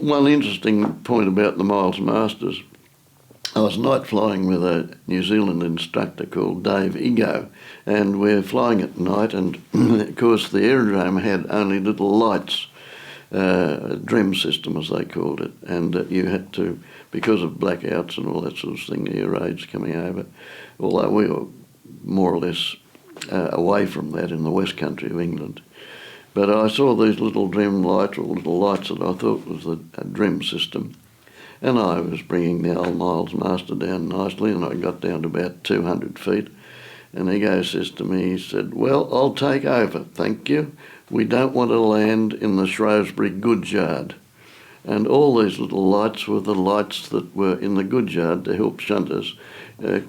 One interesting point about the Miles Masters, I was night flying with a New Zealand instructor called Dave Igo, and we're flying at night, and of course the aerodrome had only little lights, a DREM system as they called it, and you had to, because of blackouts and all that sort of thing, air raids coming over, although we were more or less away from that in the West Country of England. But I saw these little DREM lights, or little lights that I thought was a DREM system, and I was bringing the old Miles Master down nicely, and I got down to about 200 feet, and Ego says to me, he said, "Well, I'll take over, thank you. We don't want to land in the Shrewsbury goods yard." And all these little lights were the lights that were in the goods yard to help shunters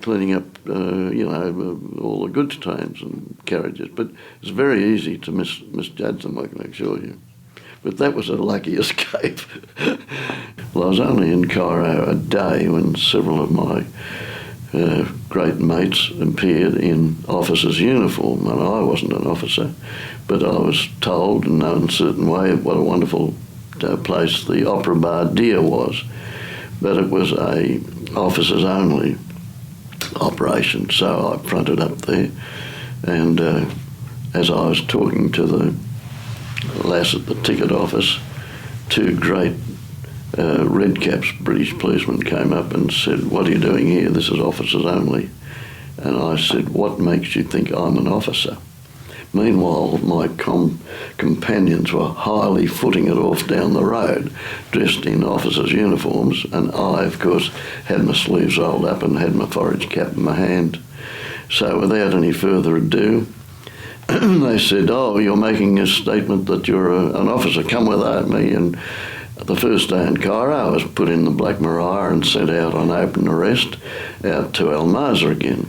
cleaning up, all the goods trains and carriages. But it's very easy to misjudge them, I can assure you. But that was a lucky escape. Well, I was only in Cairo a day when several of my great mates appeared in officers' uniform, and I wasn't an officer, but I was told in no uncertain way what a wonderful place the Opera PARDEY was, but it was a officers only operation, so I fronted up there, and as I was talking to the lass at the ticket office, two great red caps British policemen came up and said, "What are you doing here? This is officers only." And I said, "What makes you think I'm an officer?" Meanwhile, my companions were highly footing it off down the road, dressed in officers' uniforms, and I, of course, had my sleeves rolled up and had my forage cap in my hand. So without any further ado, they said, "Oh, you're making a statement that you're an officer, come with me." And the first day in Cairo, I was put in the Black Maria and sent out on open arrest out to Al Mazrah again.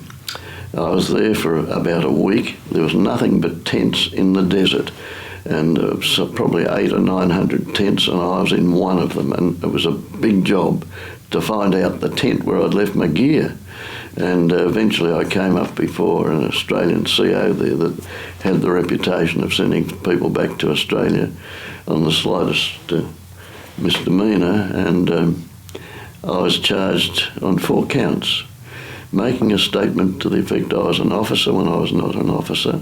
I was there for about a week. There was nothing but tents in the desert, and so probably 800 or 900 tents, and I was in one of them, and it was a big job to find out the tent where I'd left my gear. And eventually I came up before an Australian CO there that had the reputation of sending people back to Australia on the slightest misdemeanour, and I was charged on 4 counts. Making a statement to the effect I was an officer when I was not an officer,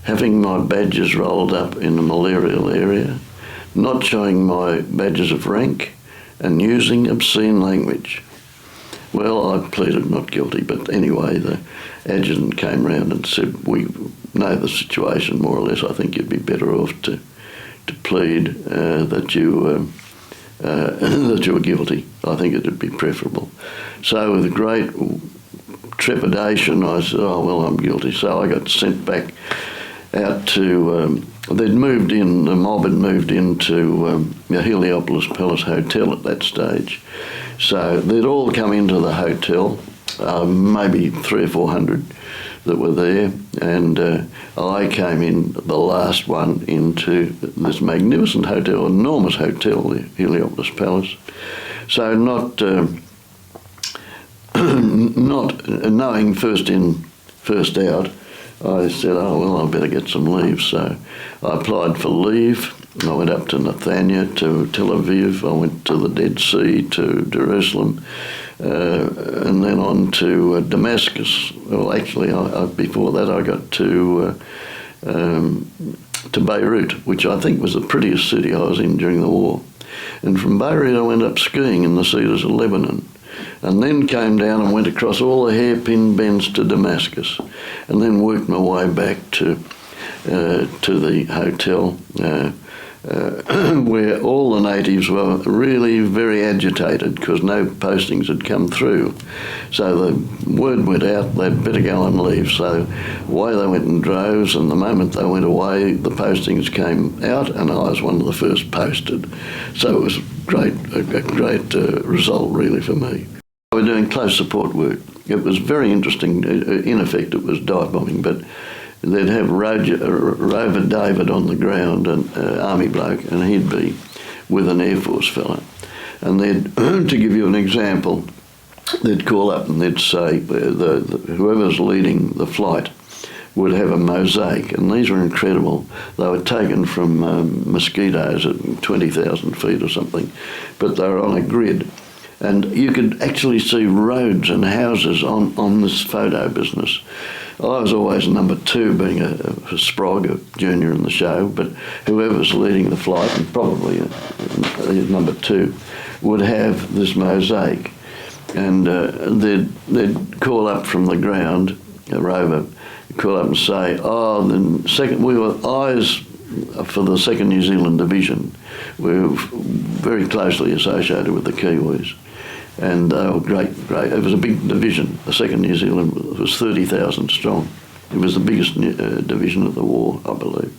having my badges rolled up in a malarial area, not showing my badges of rank, and using obscene language. Well, I pleaded not guilty, but anyway, the adjutant came round and said, "We know the situation more or less. I think you'd be better off to plead that you were guilty. I think it would be preferable." So with great trepidation, I said, "Oh, well, I'm guilty." So I got sent back out to, the mob had moved into the Heliopolis Palace Hotel at that stage. So they'd all come into the hotel, maybe 300 or 400 that were there, and I came in, the last one, into this magnificent hotel, enormous hotel, the Heliopolis Palace. So not knowing first in, first out, I said, "Oh, well, I better get some leave." So I applied for leave. I went up to Netanya, to Tel Aviv. I went to the Dead Sea, to Jerusalem, and then on to Damascus. Well, actually, before that, I got to Beirut, which I think was the prettiest city I was in during the war. And from Beirut, I went up skiing in the cedars of Lebanon, and then came down and went across all the hairpin bends to Damascus, and then worked my way back to the hotel, where all the natives were really very agitated because no postings had come through. So the word went out they'd better go on leave. So away they went in droves, and the moment they went away, the postings came out, and I was one of the first posted. So it was a great result really for me. We were doing close support work. It was very interesting. In effect, it was dive bombing, but they'd have Rover David on the ground, an army bloke, and he'd be with an Air Force fella. And they'd, to give you an example, they'd call up and they'd say, whoever's leading the flight would have a mosaic, and these were incredible. They were taken from mosquitoes at 20,000 feet or something, but they were on a grid. And you could actually see roads and houses on this photo business. I was always number 2, being a sprog, a junior in the show, but whoever's leading the flight, and probably number 2, would have this mosaic. And they'd call up from the ground, a rover, call up and say, we were eyes for the 2nd New Zealand Division. We were very closely associated with the Kiwis. And they were great. It was a big division. The 2nd New Zealand was 30,000 strong. It was the biggest division of the war, I believe.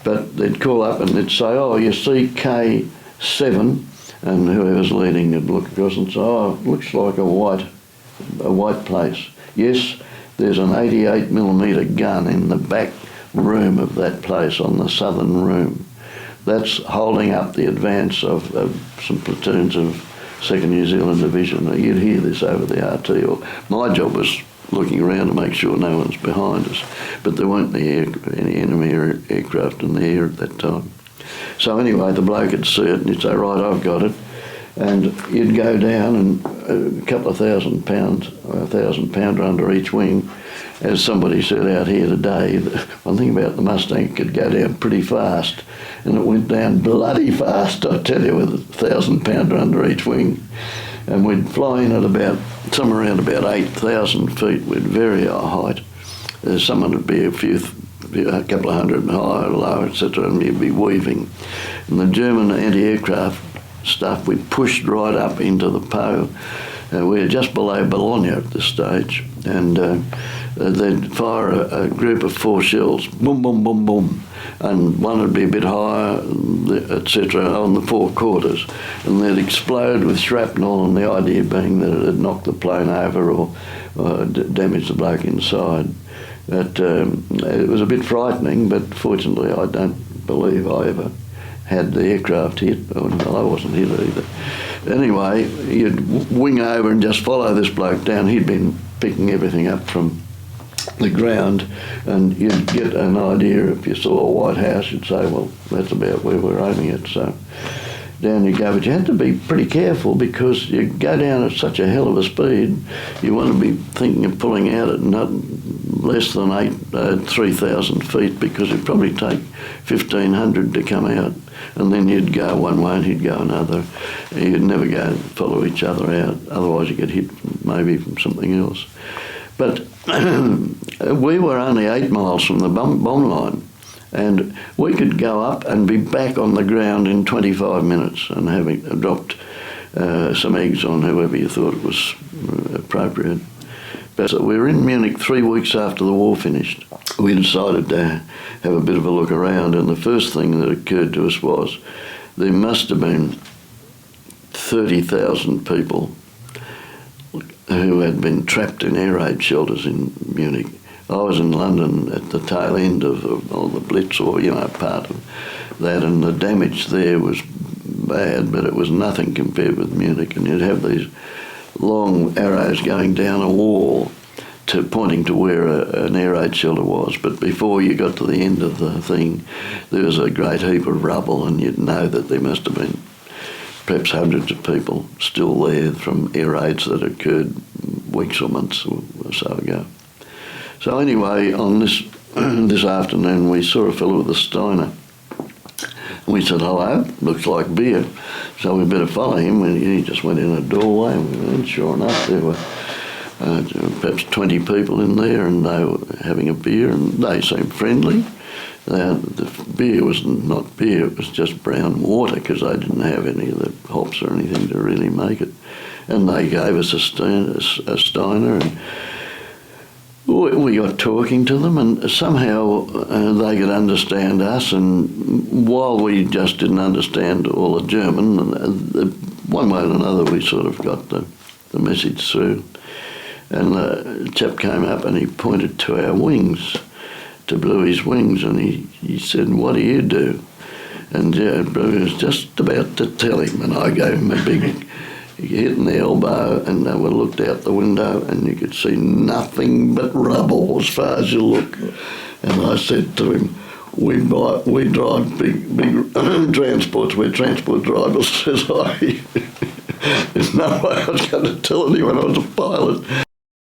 But they'd call up and they'd say, you see K7, and whoever's leading would look across and say, it looks like a white place. Yes, there's an 88mm gun in the back room of that place on the southern room. That's holding up the advance of some platoons of 2nd New Zealand Division. You'd hear this over the RT. Or my job was looking around to make sure no one's behind us, but there weren't any enemy aircraft in the air at that time. So anyway, the bloke would see it and he'd say, right, I've got it. And you'd go down and a couple of £1,000, or £1,000 under each wing. As somebody said out here today, one thing about the Mustang, it could go down pretty fast, and it went down bloody fast, I tell you, with a £1,000 under each wing. And we'd fly in at somewhere around about 8,000 feet. We'd vary our height. Someone would be a couple of hundred higher, lower, etc., and you'd be weaving. And the German anti-aircraft stuff, we pushed right up into the Po. We were just below Bologna at this stage, and they'd fire a group of 4 shells, boom, boom, boom, boom, and one would be a bit higher, etc., on the 4 quarters, and they'd explode with shrapnel, and the idea being that it had knocked the plane over or damaged the bloke inside. It was a bit frightening, but fortunately I don't believe I ever had the aircraft hit. Well, I wasn't hit either. Anyway, you'd wing over and just follow this bloke down. He'd been picking everything up from the ground, and you'd get an idea. If you saw a white house, you'd say, well, that's about where we're aiming it. So down you go. But you had to be pretty careful, because you go down at such a hell of a speed, you want to be thinking of pulling out at not less than 3,000 feet, because it'd probably take 1,500 to come out, and then you'd go one way and he'd go another. You'd never go and follow each other out, otherwise you get hit maybe from something else. But we were only 8 miles from the bomb line, and we could go up and be back on the ground in 25 minutes, and having dropped some eggs on whoever you thought it was appropriate. But we were in Munich 3 weeks after the war finished. We decided to have a bit of a look around, and the first thing that occurred to us was there must have been 30,000 people who had been trapped in air raid shelters in Munich. I was in London at the tail end of the Blitz, or, part of that, and the damage there was bad, but it was nothing compared with Munich. And you'd have these long arrows going down a wall pointing to where an air raid shelter was. But before you got to the end of the thing, there was a great heap of rubble, and you'd know that there must have been perhaps hundreds of people still there from air raids that occurred weeks or months or so ago. So anyway, on this afternoon, we saw a fellow with a Steiner. And we said, hello, looks like beer. So we better follow him. And he just went in a doorway, and we went in. Sure enough, there were perhaps 20 people in there, and they were having a beer, and they seemed friendly. The beer was not beer, it was just brown water, because they didn't have any of the hops or anything to really make it. And they gave us a Steiner, and we got talking to them, and somehow they could understand us, and while we just didn't understand all the German, one way or another we sort of got the message through. And the chap came up and he pointed to our wings, to Bluey's wings, and he said, what do you do? And Bluey was just about to tell him, and I gave him a big you hit in the elbow, and we looked out the window, and you could see nothing but rubble as far as you look. And I said to him, we drive big transports, we're transport drivers, says I. There's no way I was going to tell anyone I was a pilot.